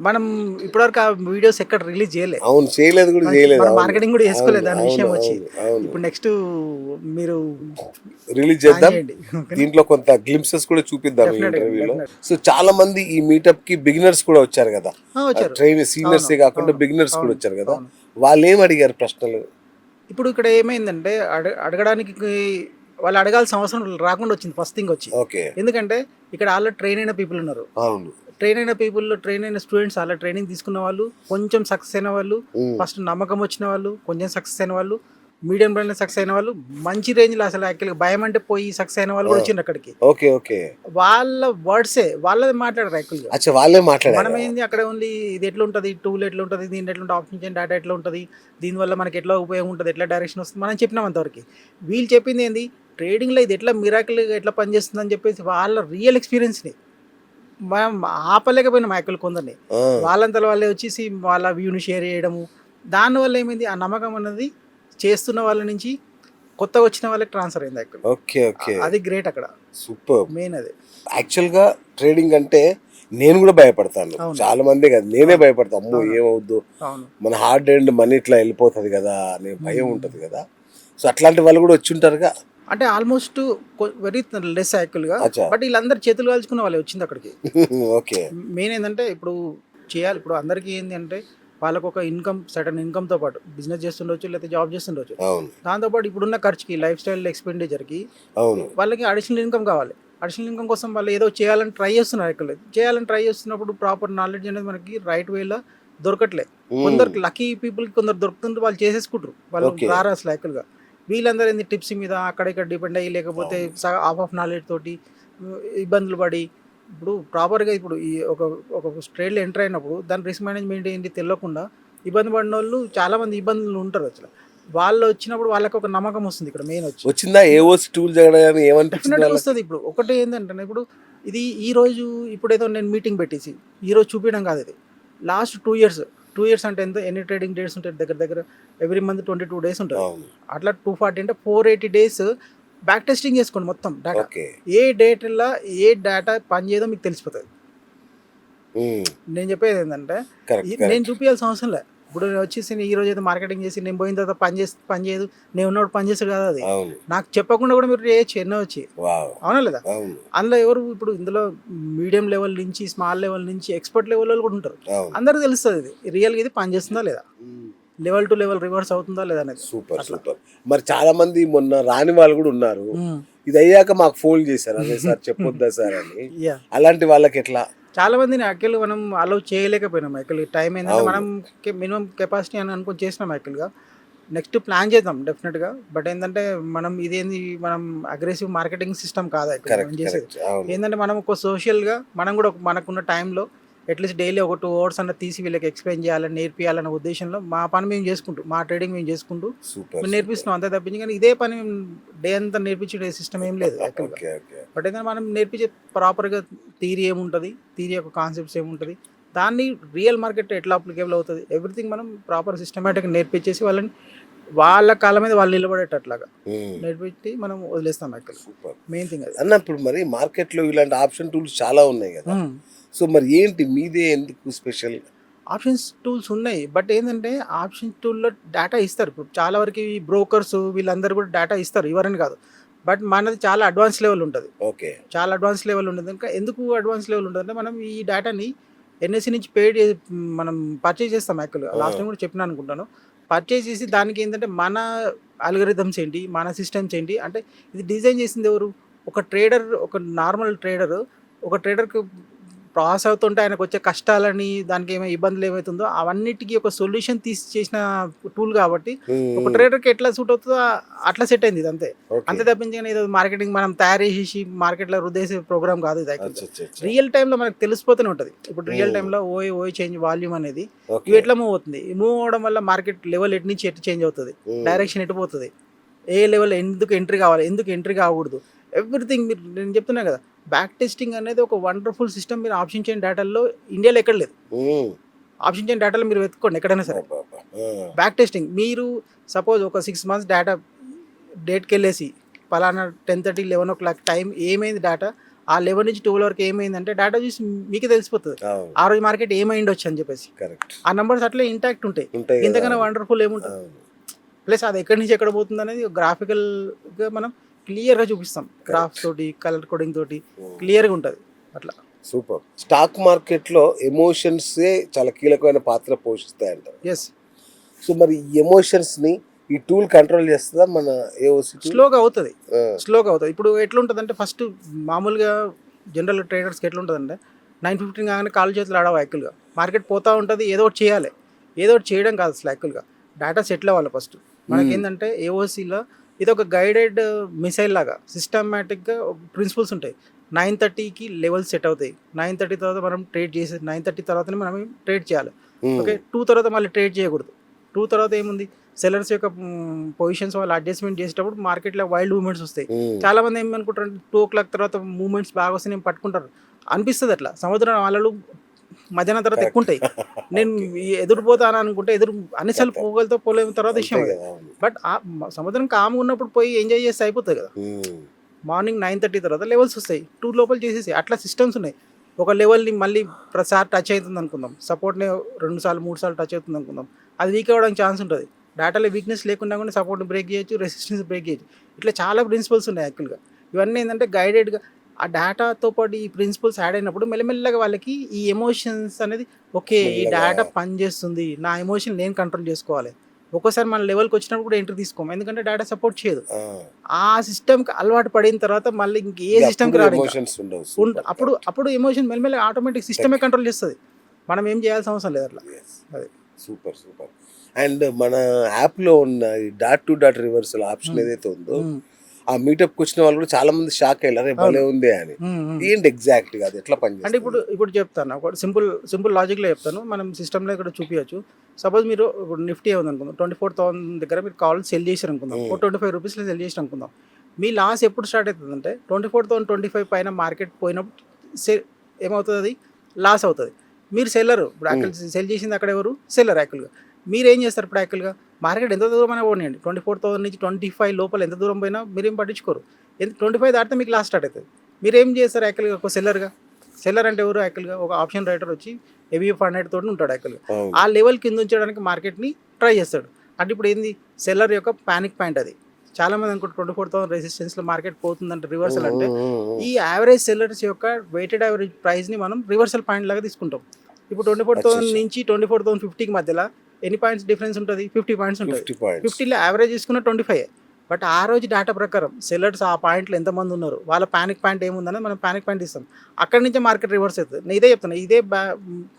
మనం ఇప్పటివరకు ఆ వీడియోస్ ఎక్కడ రిలీజ్ చేయలేదు. అవును, చేయలేదు కూడా చేయలేదు. మనం అవును మార్కెటింగ్ కూడా చేసుకోలేదు దాని అవును విషయం వచ్చి. అవును అవును ఇప్పుడు నెక్స్ట్ మీరు రిలీజ్ ప్లాన్ చేద్దాం. చేయండి. ఓకేనా? దీంట్లో కొంత గ్లింప్సెస్ కూడా చూపిద్దాం ఈ డెఫినెట్‌గా ఇంటర్వ్యూలో. డెఫినెట్. సో చాలా మంది ఈ మీటప్ కి బిగినర్స్ కూడా వచ్చారు కదా, వచ్చారు. ట్రైన్ అవును. సీనియర్సే కాకుండా అవును. బిగినర్స్ కూడా అవును. వచ్చారు కదా. అవును. వాళ్ళు ఏం అడిగారు ప్రశ్నలు? ఇప్పుడు ఇక్కడ ఏమైందంటే అడగడానికి వాళ్ళు అడగాల్సిన అవసరం రాకుండా వచ్చింది ఫస్ట్ థింగ్ వచ్చి. ఓకే. ఎందుకంటే ఇక్కడ ఆల్రెడీ ట్రైన్ అయిన పీపుల్ ఉన్నారు. అవును. ట్రైన్ అయిన స్టూడెంట్స్ అలా ట్రైనింగ్ తీసుకున్న వాళ్ళు, కొంచెం సక్సెస్ అయిన వాళ్ళు, ఉమ్. ఫస్ట్ నమ్మకం వచ్చిన వాళ్ళు, కొంచెం సక్సెస్ అయిన వాళ్ళు, మీడియం రేంజ్లో సక్సెస్ అయిన వాళ్ళు, మంచి రేంజ్లో అసలు యాక్చువల్గా భయం అంటే పోయి సక్సెస్ అయిన వాళ్ళు ఆ, కూడా వచ్చిండ్రు అక్కడికి. Okay okay. వాళ్ళ వర్డ్సే వాళ్ళది మాట్లాడారు యాక్చువల్గా. అచ్చా, వాళ్ళే మనం మాట్లాడారా? ఏంది అక్కడ ఓన్లీ ఇది ఎట్లా ఉంటుంది, టూల్ ఎట్లా ఉంటుంది, దీంట్లో ఎట్లా ఉంటుంది, ఆప్షన్ డేటా ఎట్లా ఉంటుంది, దీనివల్ల మనకి ఎట్లా ఉపయోగం ఉంటుంది, ఎట్లా డైరెక్షన్ వస్తుంది, మనం చెప్పినాం అంతవరకు. వీళ్ళు చెప్పింది ఏంది, ట్రేడింగ్లో ఇది ఎట్లా మిరాకిల్గా ఎట్లా పనిచేస్తుంది అని చెప్పేసి వాళ్ళ రియల్ ఎక్స్పీరియన్స్ని మనం ఆపలేకపోయినాం యాక్చువల్ కొందరిని. ఆ, వాళ్ళంతలో వాళ్ళే వచ్చేసి వాళ్ళ వ్యూని షేర్ చేయడము, దానివల్ల ఏమైంది ఆ నమ్మకం అన్నది చేస్తున్న వాళ్ళ నుంచి కొత్తగా వచ్చిన వాళ్ళకి ట్రాన్స్ఫర్ అయింది యాక్చువల్. Okay okay. అది గ్రేట్ అక్కడ సూపర్. మెయిన్ అది. యాక్చువల్గా ట్రేడింగ్ అంటే నేను కూడా భయపడతాను. అవును. చాలా మందే కదా, నేనే అవును. భయపడతాను. అమ్మో అవును. ఏమవుద్దు, అవును. మన హార్డ్ అండ్ మనీ ఇట్లా వెళ్ళిపోతుంది కదా అనే భయం మ్మ్. ఉంటుంది కదా. సో అట్లాంటి వాళ్ళు కూడా వచ్చి ఉంటారుగా. అంటే ఆల్మోస్ట్ వెరీ లెస్ యాక్చువల్గా. అచ్చా. బట్ వీళ్ళందరూ చేతులు కాల్చుకున్న వాళ్ళే వచ్చింది అక్కడికి. ఓకే. మెయిన్ ఏంటంటే ఇప్పుడు చేయాలి, ఇప్పుడు అందరికీ ఏంటి అంటే వాళ్ళకు ఒక ఇన్కమ్, సడన్ ఇన్కమ్తో పాటు బిజినెస్ చేస్తుండొచ్చు, లేకపోతే జాబ్ చేస్తుండొచ్చు. అవును దాంతోపాటు ఇప్పుడున్న ఖర్చుకి, లైఫ్ స్టైల్ ఎక్స్పెండిచర్కి అవును. వాళ్ళకి అడిషనల్ ఇన్కమ్ కావాలి. అడిషనల్ ఇన్కమ్ కోసం వాళ్ళు ఏదో చేయాలని ట్రై చేస్తున్నారు. ఇక్కడ చేయాలని ట్రై చేస్తున్నప్పుడు ప్రాపర్ నాలెడ్జ్ అనేది మనకి రైట్ వేలో దొరకట్లేదు. కొందరికి లక్కీ పీపుల్కి కొందరు దొరుకుతుంటే వాళ్ళు చేసేసుకుంటారు, వాళ్ళు ఓకే. రారు అసలు యాక్చువల్గా. వీళ్ళందరూ ఏంది టిప్స్ మీద అక్కడ ఇక్కడ డిపెండ్ అయ్యి, లేకపోతే హాఫ్ ఆఫ్ నాలెడ్జ్ తోటి ఇబ్బందులు పడి, ఇప్పుడు ప్రాపర్గా ఇప్పుడు ఈ ఒక ఒక ట్రేడ్లో ఎంటర్ అయినప్పుడు దాని రిస్క్ మేనేజ్మెంట్ ఏంటి తెలియకుండా ఇబ్బంది పడిన వాళ్ళు చాలామంది ఇబ్బందులు ఉంటారు అసలు. వాళ్ళు వచ్చినప్పుడు వాళ్ళకి ఒక నమ్మకం వస్తుంది ఇక్కడ మెయిన్ వచ్చి. వచ్చిందా ఏఓసి టూల్ జరగడం ఏమనిపించింది డెఫినెట్గా వాళ్ళకి? వస్తుంది. ఇప్పుడు ఒకటి ఏంటంటే ఇప్పుడు ఇది ఈరోజు ఇప్పుడు ఏదో నేను మీటింగ్ పెట్టేసి ఈరోజు చూపించడం కాదు, ఇది లాస్ట్ 2 years అంటే ఎంత, ఎన్ని ట్రేడింగ్ డేట్స్ ఉంటాయి దగ్గర దగ్గర ఎవ్రీ మంత్ 22 days ఉంటుంది. అవును. అట్లా 240 అంటే 480 days బ్యాక్ టెస్టింగ్ చేసుకోండి మొత్తం డేటా. ఓకే. ఏ డేటల్లో ఏ డేటా పనిచేయదో మీకు తెలిసిపోతుంది. నేను చెప్పేది ఏంటంటే కరెక్ట్ నేను కరెక్ట్. చూపించాల్సిన అవసరం లేదు. ఇప్పుడు నేను వచ్చేసి ఈ రోజు అయితే మార్కెటింగ్ చేసి నేను పోయిన తర్వాత పని చేయదు, నేను ఉన్నప్పుడు పని చేస్తాడు కదా అది. అవును. నాకు చెప్పకుండా కూడా మీరు చేయొచ్చు ఎన్నో వచ్చి, వావ్. అవునా లేదా? అవును అందులో ఎవరు ఇప్పుడు ఇందులో మీడియం లెవెల్ నుంచి, స్మాల్ లెవెల్ నుంచి, ఎక్స్పర్ట్ లెవెల్ వాళ్ళు కూడా ఉంటారు. అవును. అందరికీ తెలుస్తుంది ఇది రియల్గా ఇది పని చేస్తుందా లేదా, లెవెల్ టు లెవెల్ రివర్స్ అవుతుందా లేదా అనేది. Super super. మరి చాలా మంది మొన్న రాని వాళ్ళు కూడా ఉన్నారు. మ్మ్. ఇది అయ్యాక మాకు ఫోన్ చేశారు, అదే సార్ చెప్పొద్దా సార్ అని. యా, అలాంటి వాళ్ళకి ఎట్లా? చాలా మందిని యాక్చువల్గా మనం అలౌ చేయలేకపోయినాం. యాక్చువల్లీ టైం ఏంటంటే అవును. మనం మినిమం కెపాసిటీ అని అనుకొని చేసినాం యాక్చువల్గా. నెక్స్ట్ ప్లాన్ చేద్దాం డెఫినెట్గా. బట్ ఏంటంటే మనం ఇదేంది, మనం అగ్రెసివ్ మార్కెటింగ్ సిస్టమ్ కాదు యాక్చువల్గా కరెక్ట్ మనం చేసేది. కరెక్ట్. అవును ఏంటంటే మనం ఒక సోషల్గా మనం కూడా మనకున్న టైంలో అట్లీస్ట్ డైలీ ఒక 2 hours అన్న తీసి వీళ్ళకి ఎక్స్ప్లెయిన్ చేయాలని, నేర్పియాలన్న ఉద్దేశంలో మా పని మేము చేసుకుంటూ, మా ట్రేడింగ్ మేము చేసుకుంటూ సూపర్ మేము నేర్పిస్తున్నాం అంతే తప్పించి. కానీ ఇదే పని డే అంతా నేర్పించే సిస్టమ్ ఏం లేదు యాక్చువల్గా. Okay okay. బట్ ఏంటంటే మనం నేర్పించే ప్రాపర్గా థియరీ ఏముంటుంది, థియరీ యొక్క కాన్సెప్ట్స్ ఏముంటుంది, దాన్ని రియల్ మార్కెట్ ఎట్లా అప్లికేబుల్ అవుతుంది, ఎవ్రీథింగ్ మనం ప్రాపర్ సిస్టమేటిక్గా నేర్పించేసి వాళ్ళని వాళ్ళ కాళ్ళ మీద వాళ్ళు నిలబడేటట్లాగా నేర్పించి మనం వదిలేస్తాం యాక్చువల్. సూపర్ మెయిన్ థింగ్ అది. అన్న. ఇప్పుడు మరి మార్కెట్లో ఇలాంటి ఆప్షన్ టూల్స్ చాలా ఉన్నాయి కదా. సో మరి ఏంటి మీదే ఎందుకు స్పెషల్? ఆప్షన్స్ టూల్స్ ఉన్నాయి, బట్ ఏంటంటే ఆప్షన్ టూల్లో డేటా ఇస్తారు. ఇప్పుడు చాలా వరకు ఈ బ్రోకర్స్ వీళ్ళందరూ కూడా డేటా ఇస్తారు, ఇవ్వరని కాదు. బట్ మనది చాలా అడ్వాన్స్ లెవెల్ ఉంటుంది. ఓకే. చాలా అడ్వాన్స్ లెవెల్ ఉంటుంది. ఇంకా ఎందుకు అడ్వాన్స్ లెవెల్ ఉంటుంది అంటే మనం ఈ డేటాని ఎన్ఎస్సి నుంచి మనం పర్చేజ్ చేస్తాం యాక్చువల్గా. లాస్ట్ టైం కూడా చెప్పినా అనుకుంటాను. పర్చేజ్ చేసి దానికి ఏంటంటే మన అల్గరిథమ్స్ ఏంటి, మన సిస్టమ్స్ ఏంటి అంటే ఇది డిజైన్ చేసింది ఎవరు, ఒక ట్రేడర్, ఒక నార్మల్ ట్రేడర్. ఒక ట్రేడర్కి ప్రాసెస్ అవుతుంటే ఆయనకు వచ్చే కష్టాలని, దానికి ఏమైనా ఇబ్బందులు ఏమవుతుందో అవన్నిటికీ ఒక సొల్యూషన్ తీసి చేసిన టూల్ కాబట్టి ఒక ట్రేడర్కి ఎట్లా సూట్ అవుతుందో అట్లా సెట్ అయింది ఇది అంతే. అంతే తప్పించి కానీ ఇది మార్కెటింగ్ మనం తయారు చేసి మార్కెట్లో రుద్దేసే ప్రోగ్రామ్ కాదు ఇది. రియల్ టైంలో మనకు తెలిసిపోతూనే ఉంటుంది. ఇప్పుడు రియల్ టైంలో ఓఏ చేంజ్ వాల్యూమ్ అనేది ఇవి ఎట్లా మూవ్ అవుతుంది, మూవ్ అవ్వడం వల్ల మార్కెట్ లెవెల్ ఎటు నుంచి ఎటు చేంజ్ అవుతుంది, డైరెక్షన్ ఎటు పోతుంది, ఏ లెవెల్ ఎందుకు ఎంట్రీ కావాలి, ఎందుకు ఎంట్రీ కాకూడదు, ఎవ్రీథింగ్. మీరు నేను చెప్తున్నా కదా, బ్యాక్ టెస్టింగ్ అనేది ఒక వండర్ఫుల్ సిస్టమ్. మీరు ఆప్షన్ చైన్ డేటాల్లో ఇండియాలో ఎక్కడ లేదు. ఆప్షన్ చైన్ డేటాలో మీరు వెతుక్కోండి ఎక్కడైనా సరే. బ్యాక్ టెస్టింగ్ మీరు సపోజ్ ఒక 6 months డేటా డేట్కి వెళ్ళేసి పలానా 10:30 11 o'clock టైం ఏమైంది డేటా ఆ 11 నుంచి 12 వరకు ఏమైందంటే డేటా చూసి మీకే తెలిసిపోతుంది అవును ఆ రోజు మార్కెట్ ఏమైండొచ్చు అని చెప్పేసి. కరెక్ట్ ఆ నంబర్స్ అట్లే ఇంటాక్ట్ ఉంటాయి. ఉంటాయి కదా. ఇంతకన్నా వండర్ఫుల్ ఏముంటుంది. అవును ప్లస్ అది ఎక్కడి నుంచి ఎక్కడ పోతుంది అనేది గ్రాఫికల్గా మనం క్లియర్గా చూపిస్తాం. గ్రాఫ్స్ తోటి కలర్ కోడింగ్ తోటి క్లియర్గా ఉంటుంది అట్లా. సూపర్. స్టాక్ మార్కెట్లో ఎమోషన్సే చాలా కీలకమైన పాత్ర పోషిస్తాయంట. ఎస్, సో మరి ఈ ఎమోషన్స్ని ఈ టూల్ కంట్రోల్ చేస్తుందా మన ఏఓసి టూల్? స్లోగా అవుతుంది. ఇప్పుడు ఎట్లుంటుందంటే ఫస్ట్ మామూలుగా జనరల్ ట్రేడర్స్కి ఎట్లుంటుందంటే 9:15 కాగానే కాలు చేతులు ఆడవు యాక్చువల్గా. మార్కెట్ పోతూ ఉంటుంది, ఏదో ఒకటి చేయాలి. ఏదో ఒకటి చేయడం కాదు అసలు యాక్చువల్గా. డేటా సెటిల్ అవ్వాలి ఫస్ట్. మనకేంటంటే ఏఓసీలో ఇది ఒక గైడెడ్ మిసైల్ లాగా సిస్టమేటిక్గా ప్రిన్సిపల్స్ ఉంటాయి. 9:30కి లెవెల్స్ సెట్ అవుతాయి. 9:30 తర్వాత మనం ట్రేడ్ చేసి 9:30 తర్వాతనే మనం ట్రేడ్ చేయాలి. ఓకే, 2 తర్వాత మళ్ళీ ట్రేడ్ చేయకూడదు. 2 తర్వాత ఏముంది, సెల్లర్స్ యొక్క పొజిషన్స్ వాళ్ళు అడ్జస్ట్మెంట్ చేసేటప్పుడు మార్కెట్లో వైల్డ్ మూవ్మెంట్స్ వస్తాయి. చాలా మంది ఏమనుకుంటారు 2 o'clock తర్వాత మూవ్మెంట్స్ బాగా వస్తాయి నేను పట్టుకుంటారు అనిపిస్తుంది. అట్లా సముద్రం అలలు మధ్యాహ్నం తర్వాత ఎక్కువ ఉంటాయి. నేను ఎదురుపోతాను అనుకుంటే అన్నిసార్లు పోగలతో పోలేని తర్వాత విషయం అది. బట్ సముద్రం కామ్గా ఉన్నప్పుడు పోయి ఎంజాయ్ చేస్తే అయిపోతుంది కదా. మార్నింగ్ 9:30 తర్వాత లెవెల్స్ వస్తాయి, 2 లోపల చేసేసి అట్లా సిస్టమ్స్ ఉన్నాయి. ఒక లెవెల్ని మళ్ళీ ప్రతిసారి టచ్ అవుతుంది అనుకుందాం, సపోర్ట్ని 2 సార్లు 3 సార్లు టచ్ అవుతుంది అనుకుందాం, అది వీక్ అవ్వడానికి ఛాన్స్ ఉంటుంది. డేటాలో వీక్నెస్ లేకుండా కూడా సపోర్ట్ని బ్రేక్ చేయొచ్చు, రెసిస్టెన్స్ బ్రేక్ చేయొచ్చు. ఇట్లా చాలా ప్రిన్సిపల్స్ ఉన్నాయి యాక్చువల్గా. ఇవన్నీ ఏంటంటే గైడెడ్గా ఆ డేటాతో పాటు ఈ ప్రిన్సిపల్స్ యాడ్ అయినప్పుడు మెల్లమెల్లగా వాళ్ళకి ఈ ఎమోషన్స్ అనేది ఓకే ఈ డేటా పనిచేస్తుంది, నా ఎమోషన్ నేను కంట్రోల్ చేసుకోవాలి. ఒక్కోసారి మన లెవెల్కి వచ్చినప్పుడు కూడా ఎంట్రీ తీసుకోము, ఎందుకంటే డేటా సపోర్ట్ చేయదు. ఆ సిస్టమ్కి అలవాటు పడిన తర్వాత మళ్ళీ ఇంక ఏ సిస్టమ్కి రాదు. అప్పుడు ఎమోషన్ మెల్లమెల్లగా ఆటోమేటిక్ సిస్టమే కంట్రోల్ చేస్తుంది, మనం ఏం చేయాల్సిన అవసరం లేదు అట్లా. అది సూపర్ సూపర్. అండ్ మన యాప్లో ఉన్న dot to dot reversal option ఏదైతే ఉందో ఆ మీటప్కి వచ్చిన వాళ్ళు కూడా చాలా మంది షాక్ అయ్యారు, అరే భలే ఉంది అని. ఏంటి ఎగ్జాక్ట్గా అది ఎట్లా పనిచేస్తుంది అంటే ఇప్పుడు చెప్తాను, ఒక సింపుల్ లాజిక్లో చెప్తాను. మనం సిస్టంలో ఇక్కడ చూపించచ్చు. సపోజ్ మీరు ఇప్పుడు నిఫ్టీ ఉంది అనుకుందాం, 24,000 దగ్గర మీరు కాల్ సెల్ చేసారు అనుకుందాం, 25 రూపీస్లో సెల్ చేసి అనుకుందాం. మీ లాస్ ఎప్పుడు స్టార్ట్ అవుతుందంటే 24,025 పైన మార్కెట్ పోయినప్పుడు ఏమవుతుంది, అది లాస్ అవుతుంది. మీరు సెల్లరు, ఇప్పుడు యాక్చువల్ సెల్ చేసింది అక్కడ ఎవరు, సెల్లర్. యాక్చువల్గా మీరు ఏం చేస్తారు, ఇప్పుడు యాక్చువల్గా మార్కెట్ ఎంత దూరం అయినా పోనీయండి, 24,000 నుంచి 25 లోపల ఎంత దూరం పోయినా మీరేం పట్టించుకోరు. 25 దాటితే మీకు లాస్ స్టార్ట్ అవుతుంది. మీరు ఏం చేస్తారు యాక్చువల్గా ఒక సెల్లర్గా? సెల్లర్ అంటే ఎవరు యాక్చువల్గా? ఒక ఆప్షన్ రైటర్ వచ్చి ABF 100 తోటి ఉంటాడు యాక్చువల్గా. ఆ లెవెల్ కింద ఉంచడానికి మార్కెట్ని ట్రై చేస్తాడు. అంటే ఇప్పుడు ఏంది, సెల్లర్ యొక్క పానిక్ పాయింట్ అది. చాలామంది అనుకుంటారు 24,000 రెసిస్టెన్స్లో మార్కెట్ పోతుందంటే రివర్సల్ అంటే ఈ యావరేజ్ సెల్లర్స్ యొక్క వెయిటెడ్ యావరేజ్ ప్రైస్ని మనం రివర్సల్ పాయింట్ లాగా తీసుకుంటాం. ఇప్పుడు 24,000 నుంచి 24,050కి మధ్యలో ఎన్ని పాయింట్స్ డిఫరెన్స్ ఉంటుంది, 50 పాయింట్స్ ఉంటుంది. 50లో యావరేజ్ తీసుకున్న 25. బట్ ఆ రోజు డేటా ప్రకారం సెల్లర్స్ ఆ పాయింట్లో ఎంతమంది ఉన్నారు, వాళ్ళ పానిక్ పాయింట్ ఏముందనేది మనం పానిక్ పాయింట్ ఇస్తాం. అక్కడి నుంచే మార్కెట్ రివర్స్ అవుతుంది. నేను ఇదే చెప్తాను, ఇదే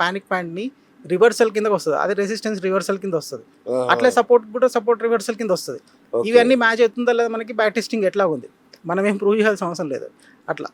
పానిక్ పాయింట్ని రివర్సల్ కిందకి వస్తుంది, అదే రెసిస్టెన్స్ రివర్సల్ కింద వస్తుంది. అట్లే సపోర్ట్ రివర్సల్ కింద వస్తుంది. ఇవన్నీ మ్యాచ్ అవుతుందా లేదా మనకి బ్యాక్ టెస్టింగ్ ఎట్లా ఉంది, మనం ఏం ప్రూవ్ చేయాల్సిన అవసరం లేదు అట్లా.